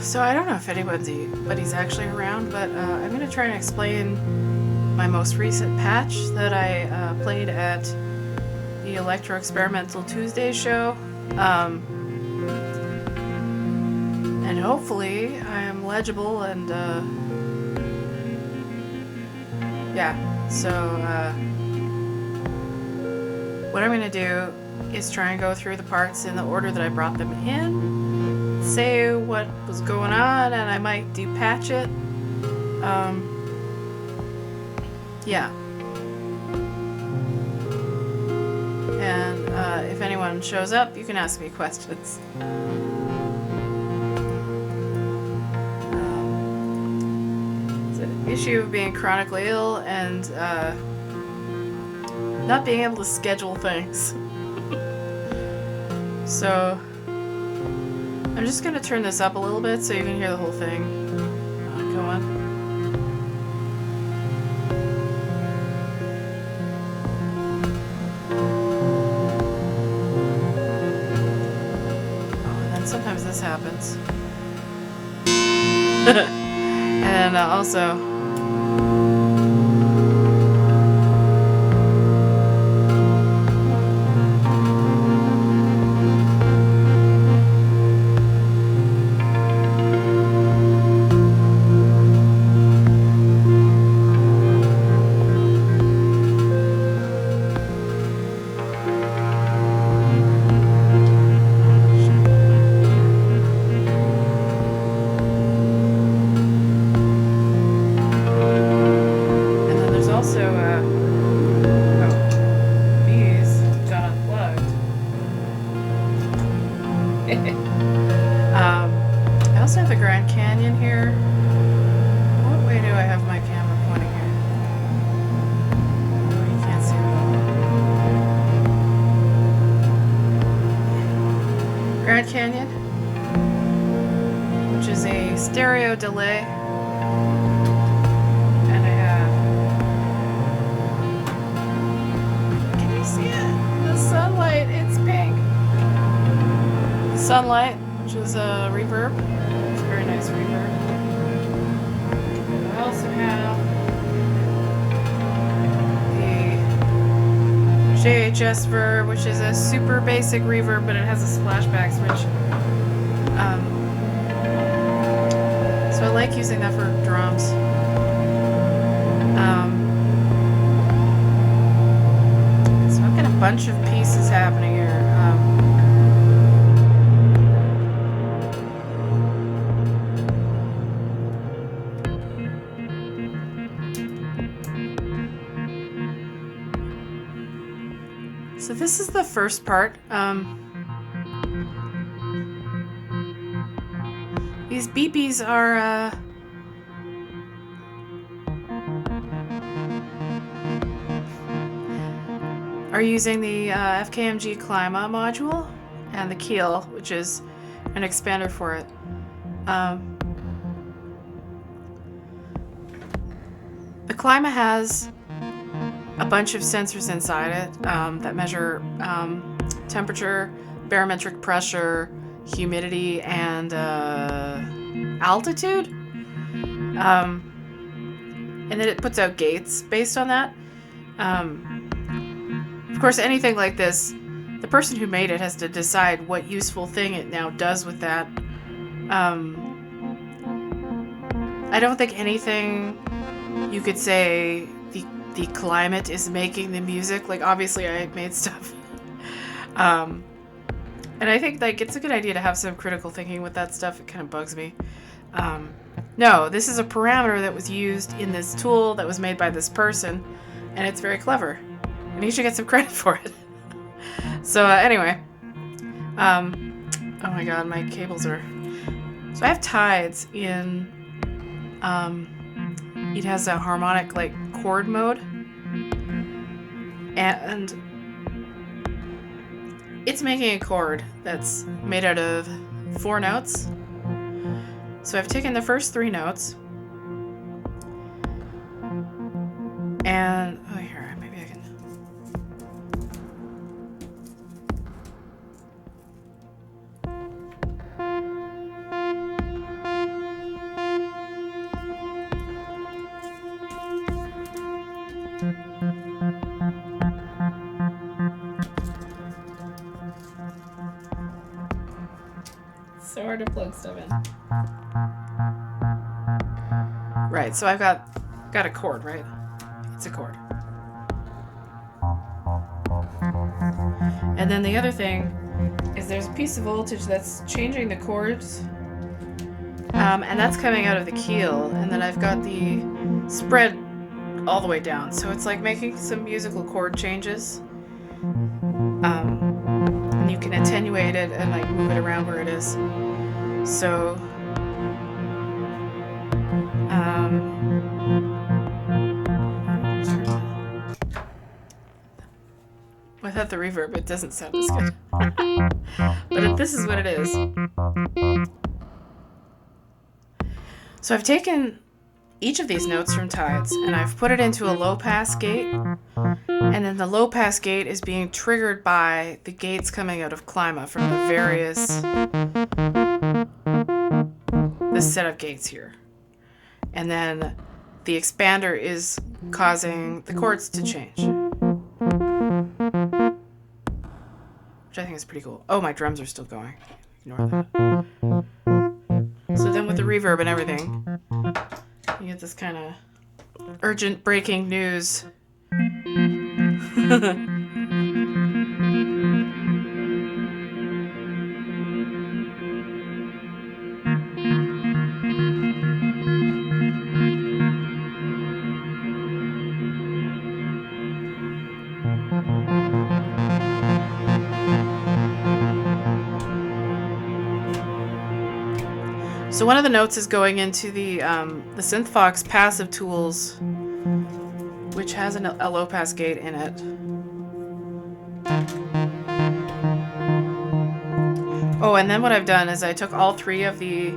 So I don't know if anybody's actually around, but I'm going to try and explain my most recent patch that I played at the Electro Experimental Tuesday show. And hopefully I am legible and yeah, so what I'm going to do is try and go through the parts in the order that I brought them in, say what was going on, and I might patch it. Yeah. And if anyone shows up, you can ask me questions. It's an issue of being chronically ill and not being able to schedule things. So I'm just going to turn this up a little bit so you can hear the whole thing going. Oh, and then sometimes this happens. And also... I also have the Grand Canyon here. What way do I have my camera pointing here? Oh, you can't see it. Grand Canyon, which is a stereo delay. And I have... Can you see it? The sunlight, it's pink. The sunlight, which is a reverb. It's a very nice reverb. I also have the JHS verb, which is a super basic reverb, but it has a splashback switch. So I like using that for drums. So I've got a bunch of pieces happening here. So this is the first part. These beepies are using the FKMG Klima module and the keel, which is an expander for it. The Klima has a bunch of sensors inside it that measure temperature, barometric pressure, humidity, and altitude. And then it puts out gates based on that. Of course, anything like this, the person who made it has to decide what useful thing it now does with that. I don't think anything you could say the climate is making the music. Like, obviously I made stuff. And I think like it's a good idea to have some critical thinking with that stuff. It kind of bugs me. No, this is a parameter that was used in this tool that was made by this person, and it's very clever. And he should get some credit for it. So anyway. Oh my god, my cables are... So I have tides in... it has a harmonic like chord mode. And it's making a chord that's made out of 4 notes. So I've taken the first 3 notes and here, maybe I can. so hard to plug stuff in. Right, so I've got a chord, right? It's a chord. And then the other thing is there's a piece of voltage that's changing the chords. And that's coming out of the keel. And then I've got the spread all the way down. So it's like making some musical chord changes. And you can attenuate it and like move it around where it is. So without the reverb, it doesn't sound as good. But this is what it is. So I've taken each of these notes from Tides and I've put it into a low pass gate, and then the low pass gate is being triggered by the gates coming out of Klima from the various this set of gates here. And then the expander is causing the chords to change, which I think is pretty cool. Oh, my drums are still going. Ignore that. So then with the reverb and everything, you get this kind of urgent breaking news. So one of the notes is going into the SynthFox passive tools, which has a low pass gate in it. Oh, and then what I've done is I took all three of the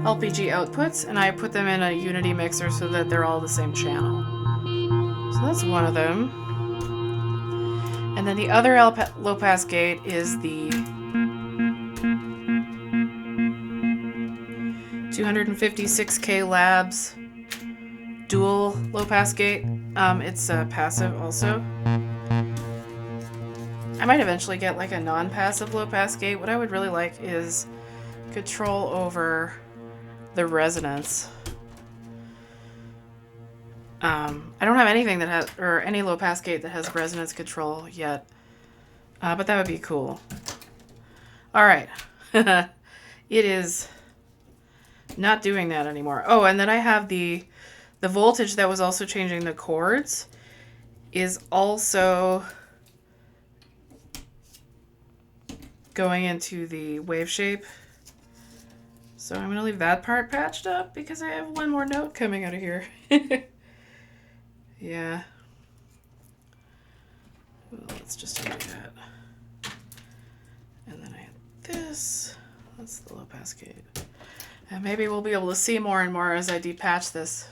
LPG outputs and I put them in a unity mixer so that they're all the same channel. So that's one of them. And then the other low pass gate is the 256K Labs dual low pass gate. It's passive also. I might eventually get like a non-passive low pass gate. What I would really like is control over the resonance. I don't have anything that has, or any low pass gate that has resonance control yet, but that would be cool. All right, it is not doing that anymore. Oh, and then I have the voltage that was also changing the chords is also going into the wave shape. So I'm going to leave that part patched up because I have one more note coming out of here. Yeah. Well, let's just undo that. And then I have this. That's the low pass gate. And maybe we'll be able to see more and more as I depatch this.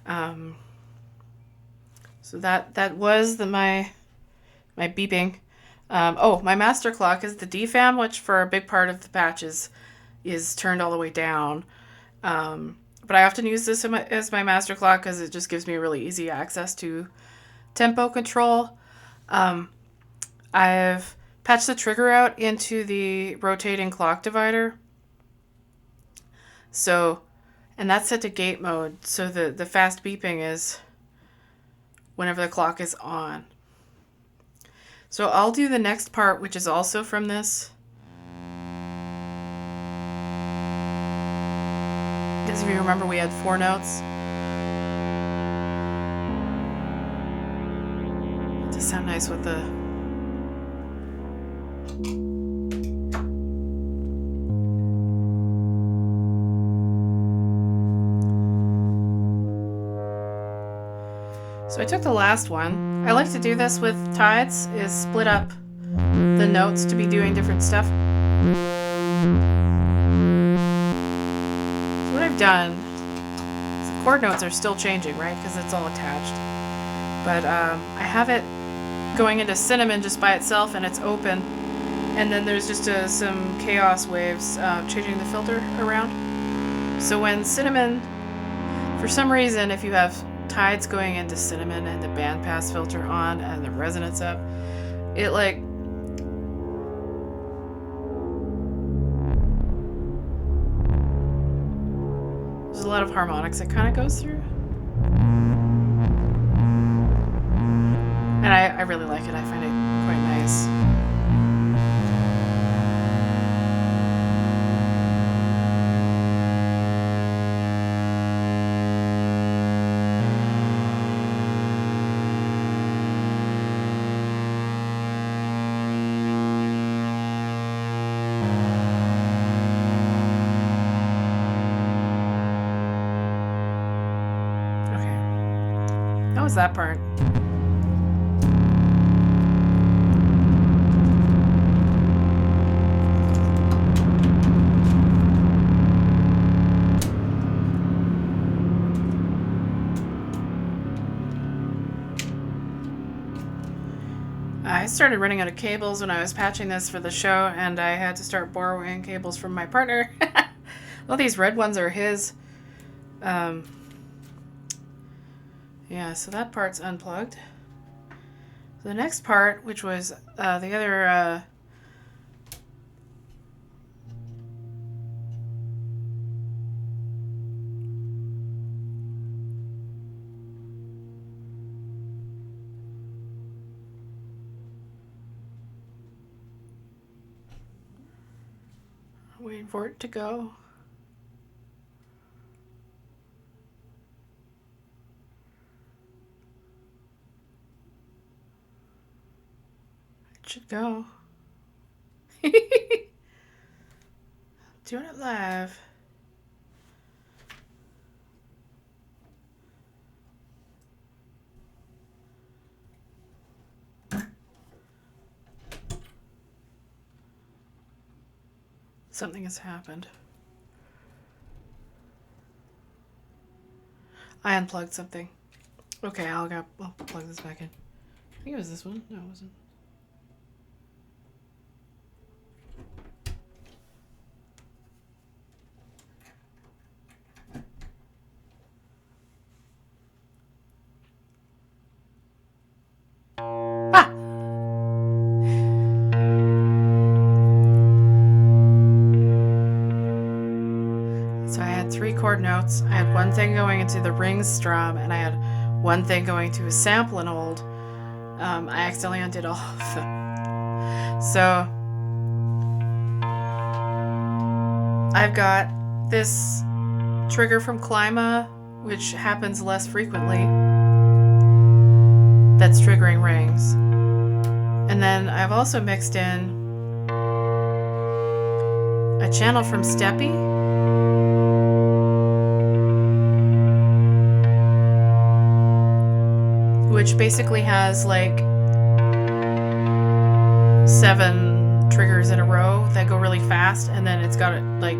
So that was my beeping. Oh, my master clock is the DFAM, which for a big part of the patches is turned all the way down. But I often use this as my master clock because it just gives me really easy access to tempo control. I've patched the trigger out into the rotating clock divider. So, and that's set to gate mode. So the fast beeping is whenever the clock is on. So I'll do the next part, which is also from this. Because if you remember, we had 4 notes. It does sound nice with the... So I took the last one. I like to do this with Tides, is split up the notes to be doing different stuff. So what I've done is the chord notes are still changing, right? Because it's all attached. But I have it going into Cinnamon just by itself and it's open. And then there's just some chaos waves changing the filter around. So when Cinnamon, for some reason, if you have Tides going into Cinnamon and the bandpass filter on and the resonance up, it like a lot of harmonics it kind of goes through. And I really like it. I find it quite nice. That was that part. I started running out of cables when I was patching this for the show, and I had to start borrowing cables from my partner. Well, these red ones are his. Yeah, so that part's unplugged. The next part, which was the other waiting for it to go. It should go. Doing it live. Something has happened. I unplugged something. Okay, I'll plug this back in. I think it was this one. No, it wasn't. Ah! So I had 3 chord notes. I had one thing going into the ring strum, and I had one thing going to a sample and hold. I accidentally undid all of them. So I've got this trigger from Klima, which happens less frequently, that's triggering rings. And then I've also mixed in a channel from Steppy, which basically has like 7 triggers in a row that go really fast, and then it's got like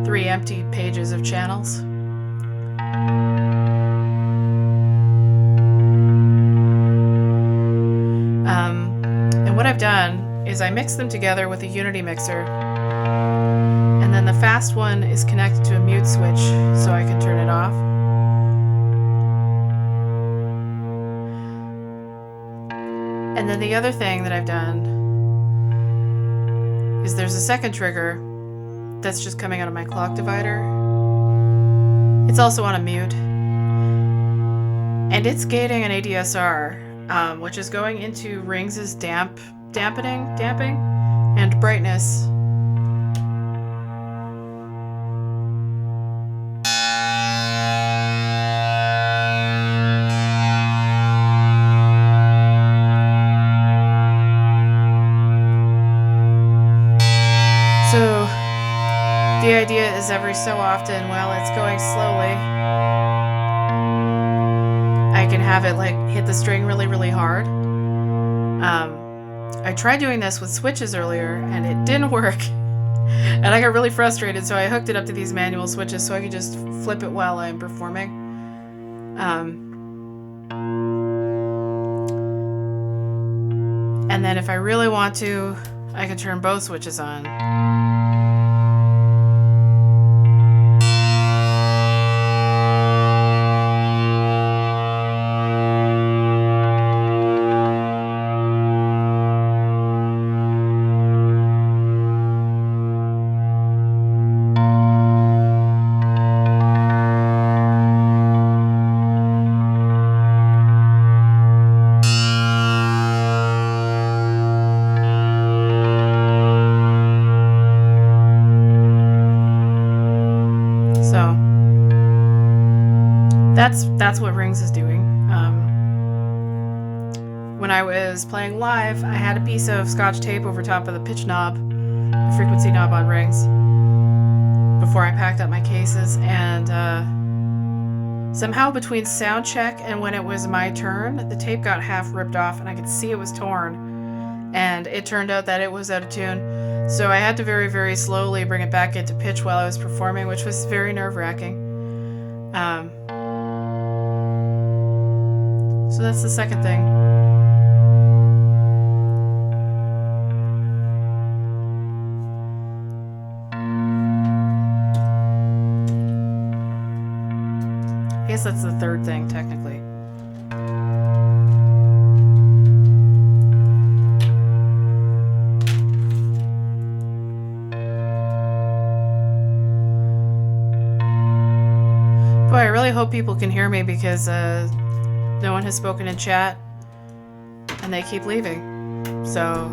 3 empty pages of channels. And what I've done is I mix them together with a Unity mixer, and then the fast one is connected to a mute switch so I can turn it off. And then the other thing that I've done is there's a second trigger that's just coming out of my clock divider. It's also on a mute, and it's gating an ADSR, which is going into Rings' damping and brightness. So the idea is every so often, while it's going slowly, I can have it like hit the string really, really hard. I tried doing this with switches earlier and it didn't work. And I got really frustrated, so I hooked it up to these manual switches so I could just flip it while I'm performing. And then if I really want to, I can turn both switches on. that's what Rings is doing. When I was playing live, I had a piece of Scotch tape over top of the pitch knob, the frequency knob on Rings, before I packed up my cases, and somehow between sound check and when it was my turn, the tape got half ripped off and I could see it was torn, and it turned out that it was out of tune. So I had to very, very slowly bring it back into pitch while I was performing, which was very nerve-wracking. So that's the second thing. I guess that's the third thing, technically. Boy, I really hope people can hear me because no one has spoken in chat and they keep leaving. So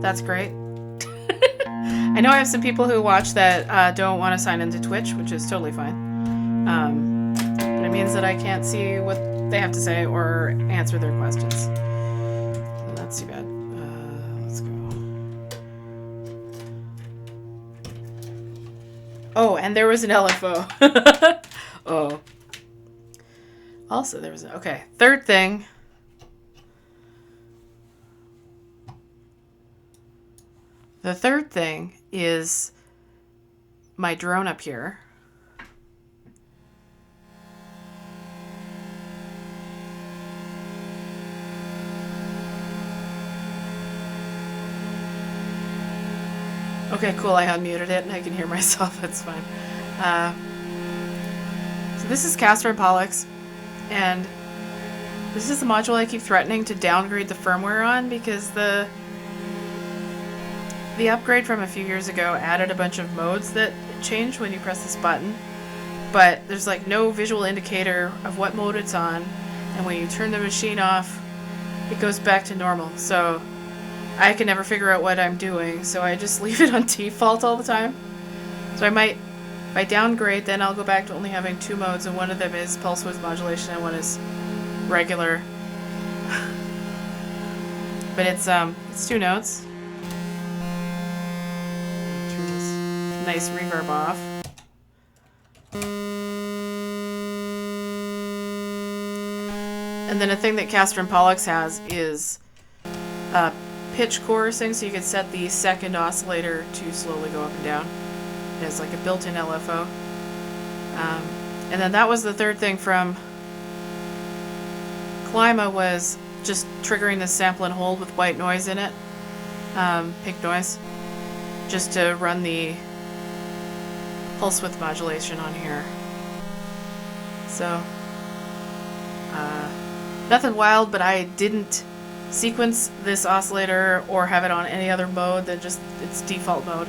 that's great. I know I have some people who watch that don't want to sign into Twitch, which is totally fine. But it means that I can't see what they have to say or answer their questions. So that's too bad. Let's go. Oh, and there was an LFO. Oh. Also, there was a... Okay, third thing. The third thing is my drone up here. Okay, cool. I unmuted it and I can hear myself. It's fine. So this is Castor and Pollux, and this is the module I keep threatening to downgrade the firmware on because the upgrade from a few years ago added a bunch of modes that change when you press this button, but there's like no visual indicator of what mode it's on, and when you turn the machine off, it goes back to normal. So I can never figure out what I'm doing, so I just leave it on default all the time. So I might, if I downgrade, then I'll go back to only having two modes, and one of them is pulse width modulation and one is regular. But it's 2 notes. Turn this nice reverb off. And then a thing that Castor and Pollux has is pitch chorusing, so you can set the second oscillator to slowly go up and down. It has like a built-in LFO. And then that was the third thing from Klima, was just triggering the sample and hold with white noise in it, pink noise, just to run the pulse width modulation on here. So nothing wild, but I didn't sequence this oscillator or have it on any other mode than just its default mode.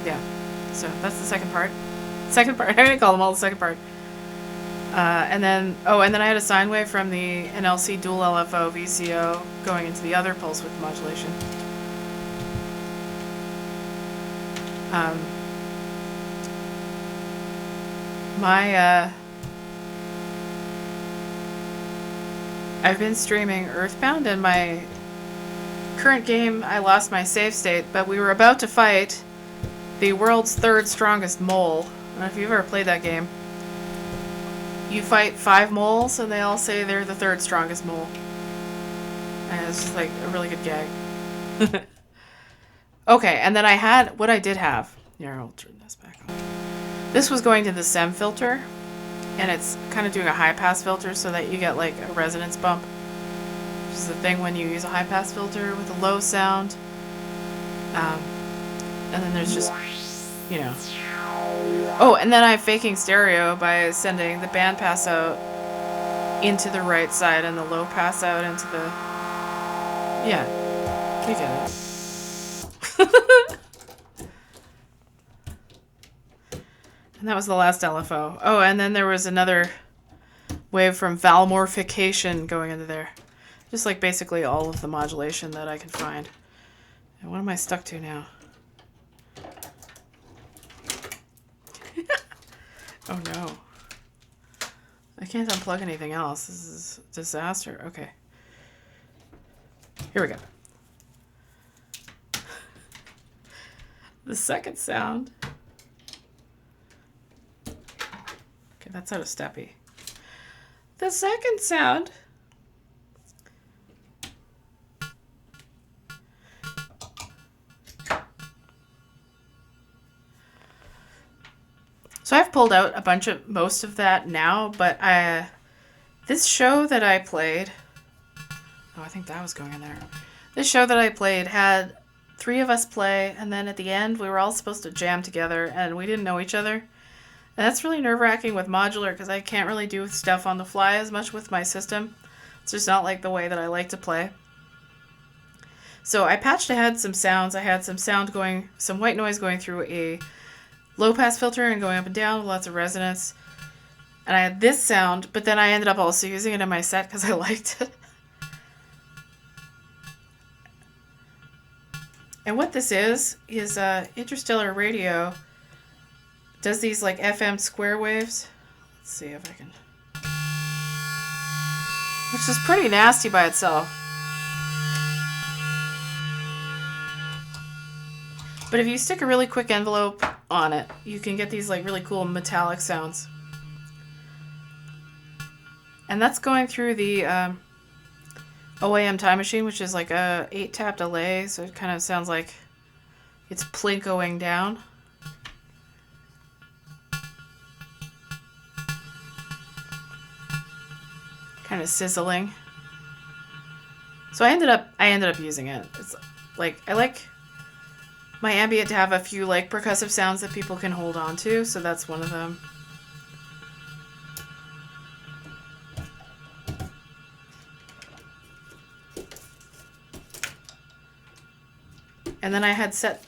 Yeah, so that's the second part. I'm gonna call them all the second part. And then I had a sine wave from the NLC dual LFO VCO going into the other pulse width modulation. I've been streaming Earthbound, and my current game, I lost my save state, but we were about to fight the world's third strongest mole. I don't know if you've ever played that game. You fight 5 moles, and they all say they're the third strongest mole. And it's just like a really good gag. Okay, and then I had, what I did have, here, I'll turn this back on. This was going to the SEM filter, and it's kind of doing a high-pass filter so that you get like a resonance bump, which is the thing when you use a high-pass filter with a low sound. And then there's just, you know. Oh, and then I'm faking stereo by sending the band pass out into the right side and the low pass out into the... Yeah, we get it. And that was the last LFO. Oh, and then there was another wave from valmorphication going into there. Just like basically all of the modulation that I can find. And what am I stuck to now? Oh no. I can't unplug anything else. This is a disaster. Okay. Here we go. The second sound. Okay, that's out of steppy. The second sound. So I've pulled out most of that now, but this show that I played, oh, I think that was going in there. This show that I played had 3 of us play, and then at the end we were all supposed to jam together, and we didn't know each other. And that's really nerve-wracking with Modular, because I can't really do stuff on the fly as much with my system. It's just not like the way that I like to play. So I patched ahead some sounds. I had some white noise going through a low-pass filter and going up and down with lots of resonance. And I had this sound, but then I ended up also using it in my set because I liked it. And what this is interstellar radio does these like FM square waves. Let's see if I can. Which is pretty nasty by itself. But if you stick a really quick envelope on it, you can get these like really cool metallic sounds. And that's going through the OAM time machine, which is like a 8-tap delay, so it kind of sounds like it's plinkoing down. Kind of sizzling. So I ended up using it. It's like I like my ambient to have a few like percussive sounds that people can hold on to, so that's one of them. And then I had sent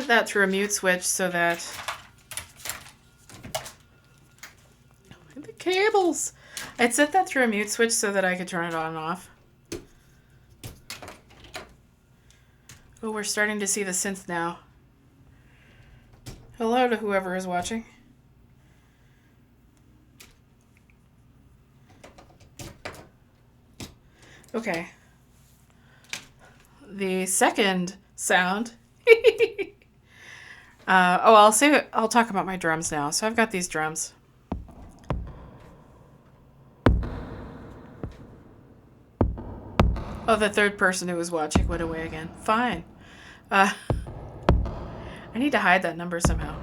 that through a mute switch so that the cables. I'd set that through a mute switch so that I could turn it on and off. Oh, we're starting to see the synth now. Hello to whoever is watching. Okay. The second sound. I'll talk about my drums now. So I've got these drums. Oh, the third person who was watching went away again. Fine. I need to hide that number somehow.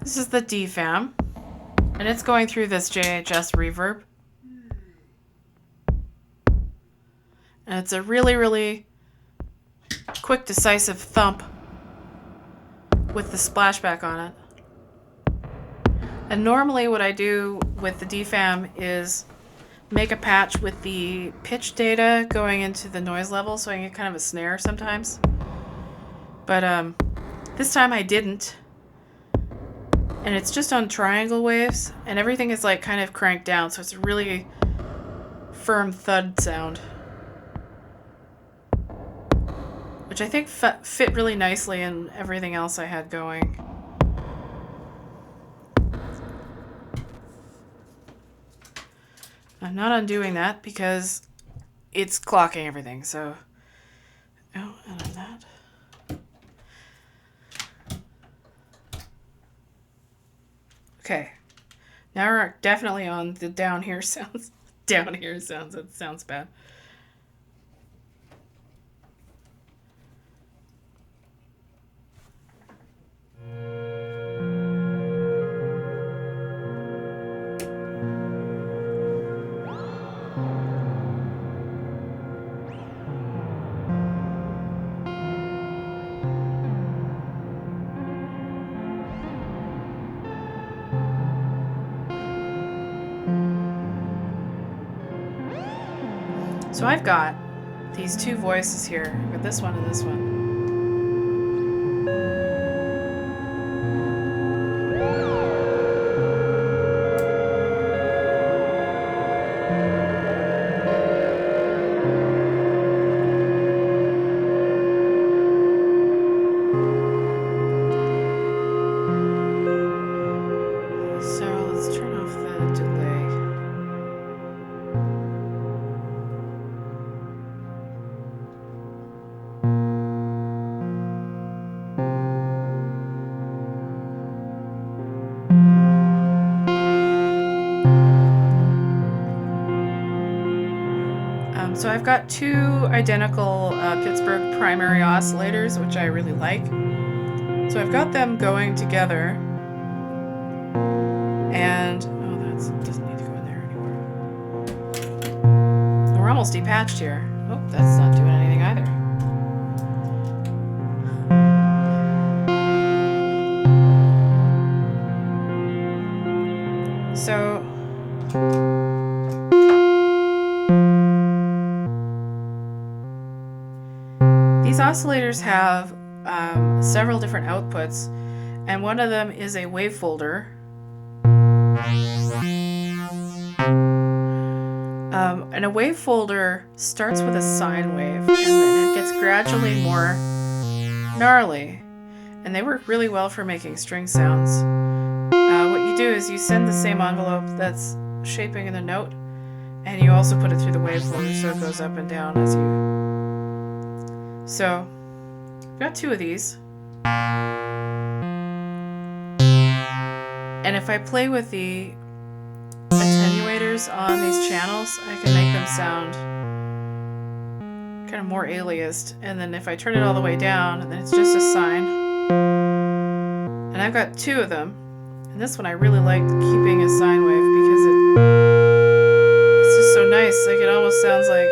This is the DFAM, and it's going through this JHS reverb. And it's a really, really quick, decisive thump with the splashback on it. And normally what I do with the DFAM is make a patch with the pitch data going into the noise level so I can get kind of a snare sometimes. But this time I didn't. And it's just on triangle waves, and everything is like kind of cranked down, so it's a really firm thud sound. Which I think fit really nicely in everything else I had going. I'm not undoing that because it's clocking everything, so... Oh, and on that. Okay. Now we're definitely on the down here sounds. Down here sounds. That sounds bad. So I've got these two voices here. I've got this one and this one. So I've got two identical Pittsburgh primary oscillators, which I really like. So I've got them going together. And, oh, that doesn't need to go in there anymore. We're almost depatched here. Oh, that's not doing anything either. So these oscillators have several different outputs, and one of them is a wave folder. And a wave folder starts with a sine wave, and then it gets gradually more gnarly. And they work really well for making string sounds. What you do is you send the same envelope that's shaping the note, and you also put it through the wave folder so it goes up and down as you... So, I've got two of these. And if I play with the attenuators on these channels, I can make them sound kind of more aliased. And then if I turn it all the way down, then it's just a sine. And I've got two of them. And this one I really like keeping a sine wave because it's just so nice. Like it almost sounds like...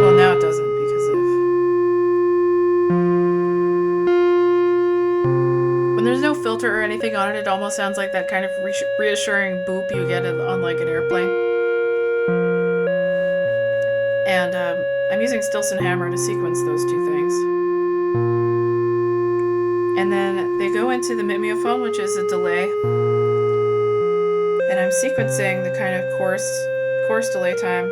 Well, now it doesn't because of... When there's no filter or anything on it, it almost sounds like that kind of reassuring boop you get on like an airplane. And I'm using Stilson Hammer to sequence those two things. And then they go into the mimeophone, which is a delay. And I'm sequencing the kind of coarse delay time.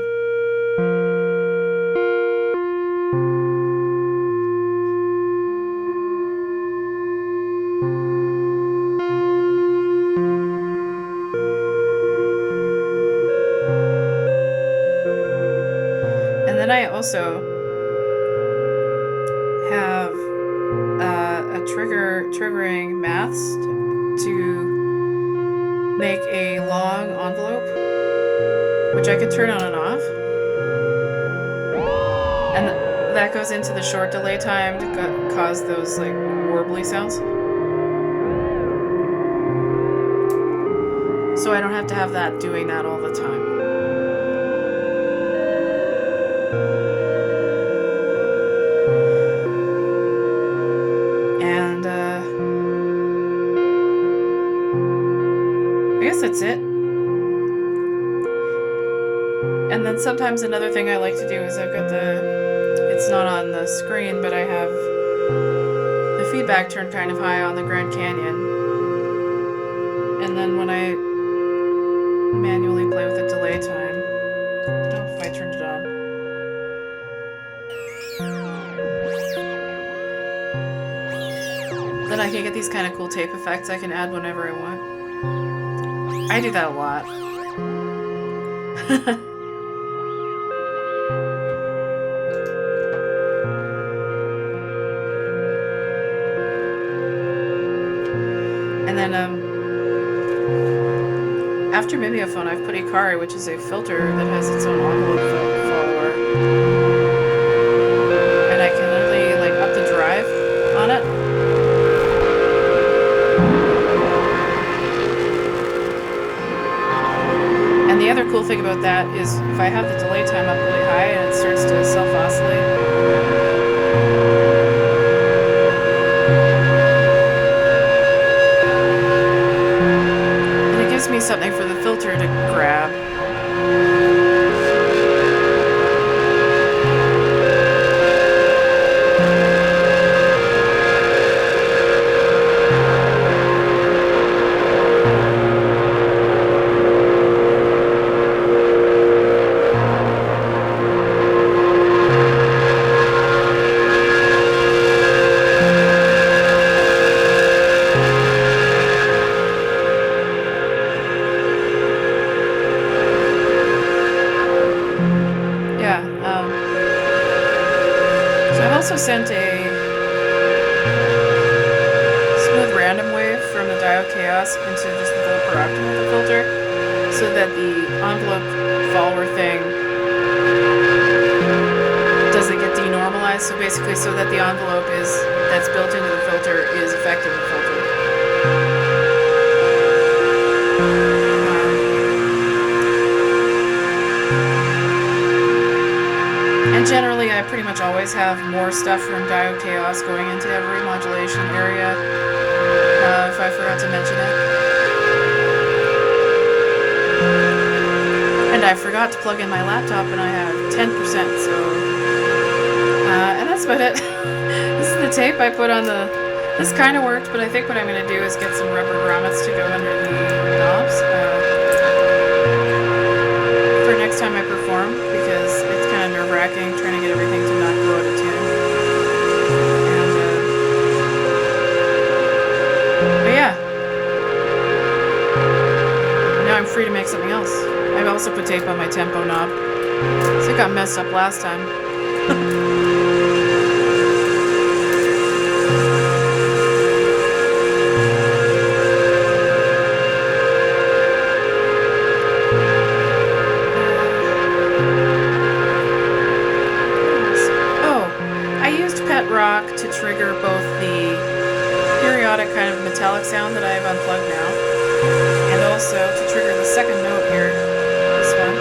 And then I also have triggering maths to make a long envelope, which I can turn on and off. And that goes into the short delay time to cause those like warbly sounds. So I don't have to have that doing that all the time. That's it. And then sometimes another thing I like to do is I've got it's not on the screen, but I have the feedback turned kind of high on the Grand Canyon. And then when I manually play with the delay time, I don't know if I turned it on. Then I can get these kind of cool tape effects I can add whenever I want. I do that a lot. And then after mimeophone, I've put Ikari, which is a filter that has its own envelope follower. And I can literally like up the drive on it. The other cool thing about that is if I have the delay time up really high and it starts to self-oscillate, and it gives me something for the filter to grab. Also sent a smooth random wave from the diode chaos into just the full per octave of the filter. so that the envelope follower thing doesn't get denormalized. So basically, so that the envelope that's built into the filter is affecting the filter. And generally, I pretty much always have more stuff from Diode Chaos going into every modulation area, if I forgot to mention it. And I forgot to plug in my laptop, and I have 10%, so... and that's about it. This is the tape I put on the... This kind of worked, but I think what I'm going to do is get some rubber grommets to go under the knobs for next time I perform, because it's kind of nerve-wracking trying to get everything to not go out of tune. And, but yeah. Now I'm free to make something else. I've also put tape on my tempo knob, so it got messed up last time. To trigger both the periodic kind of metallic sound that I have unplugged now, and also to trigger the second note here, this one.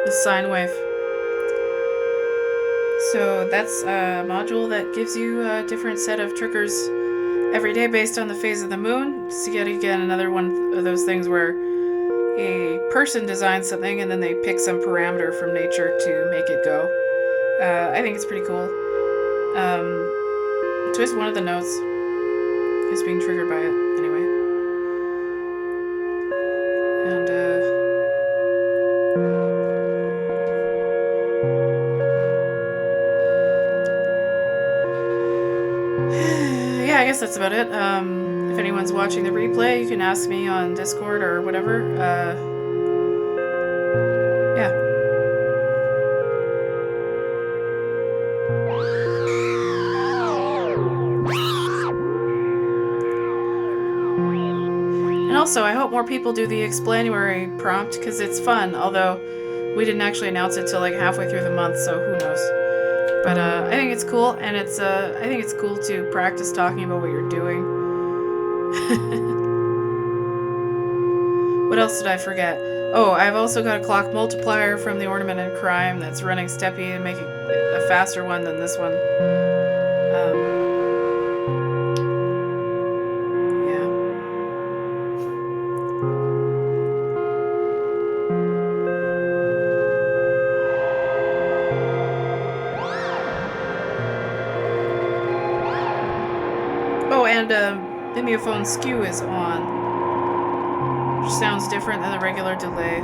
The sine wave. So that's a module that gives you a different set of triggers every day based on the phase of the moon. So yet again, another one of those things where a person designs something and then they pick some parameter from nature to make it go. I think it's pretty cool. So just one of the notes is being triggered by it anyway. And yeah, I guess that's about it. If anyone's watching the replay, you can ask me on Discord or whatever. Yeah. And also, I hope more people do the Explanuary prompt, because it's fun, although we didn't actually announce it till like halfway through the month, so who knows. But I think it's cool, and I think it's cool to practice talking about what you're doing. What else did I forget? Oh, I've also got a clock multiplier from the Ornament and Crime that's running steppy and making a faster one than this one. Yeah. Oh, and Mimeophone skew is on, which sounds different than the regular delay.